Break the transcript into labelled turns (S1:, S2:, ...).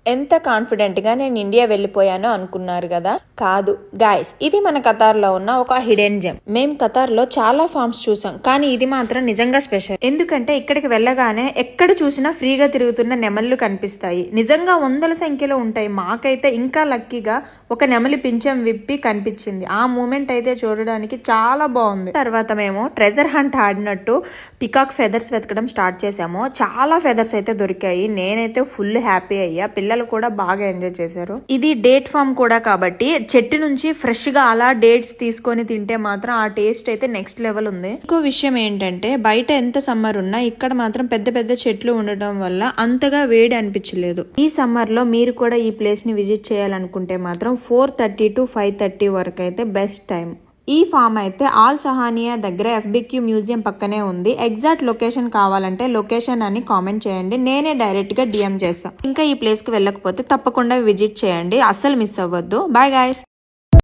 S1: ఎంత కాన్ఫిడెంట్గా నేను ఇండియా వెళ్ళిపోయానో అనుకున్నారు కదా? కాదు గాయస్, ఇది మన ఖతార్లో ఉన్న ఒక హిడెన్ జెమ్. మేము ఖతార్లో చాలా ఫార్మ్స్ చూసాం, కానీ ఇది మాత్రం నిజంగా స్పెషల్. ఎందుకంటే ఇక్కడికి వెళ్ళగానే ఎక్కడ చూసినా ఫ్రీగా తిరుగుతున్న నెమళ్ళు కనిపిస్తాయి. నిజంగా వందల సంఖ్యలో ఉంటాయి. మాకైతే ఇంకా లక్కీగా ఒక నెమలి పింఛం విప్పి కనిపించింది. ఆ మూమెంట్ అయితే చూడడానికి చాలా బాగుంది. తర్వాత మేము ట్రెజర్ హంట్ ఆడినట్టు పికాక్ ఫెదర్స్ వెతకడం స్టార్ట్ చేసాము. చాలా ఫెదర్స్ అయితే దొరికాయి. నేనైతే ఫుల్ హ్యాపీ అయ్యా. పిల్లలు కూడా బాగా ఎంజాయ్ చేశారు. ఇది డేట్ ఫామ్ కూడా కాబట్టి చెట్టు నుంచి ఫ్రెష్ గా అలా డేట్స్ తీసుకొని తింటే మాత్రం ఆ టేస్ట్ అయితే నెక్స్ట్ లెవెల్ ఉంది. ఇంకో విషయం ఏంటంటే బయట ఎంత సమ్మర్ ఉన్నా ఇక్కడ మాత్రం పెద్ద పెద్ద చెట్లు ఉండడం వల్ల అంతగా వేడి అనిపించలేదు. ఈ సమ్మర్ లో మీరు కూడా ఈ ప్లేస్ ని విజిట్ చేయాలనుకుంటే మాత్రం 4:30 to 5:30 వరకు అయితే బెస్ట్ టైం. ఈ ఫామ్ అయితే ఆల్ సహానియా దగ్గర FBQ మ్యూజియం పక్కనే ఉంది. ఎగ్జాక్ట్ లొకేషన్ కావాలంటే లొకేషన్ అని కామెంట్ చేయండి, నేనే డైరెక్ట్ గా DM చేస్తాను. ఇంకా ఈ ప్లేస్ కి వెళ్ళకపోతే తప్పకుండా విజిట్ చేయండి, అస్సలు మిస్ అవ్వద్దు. Bye guys.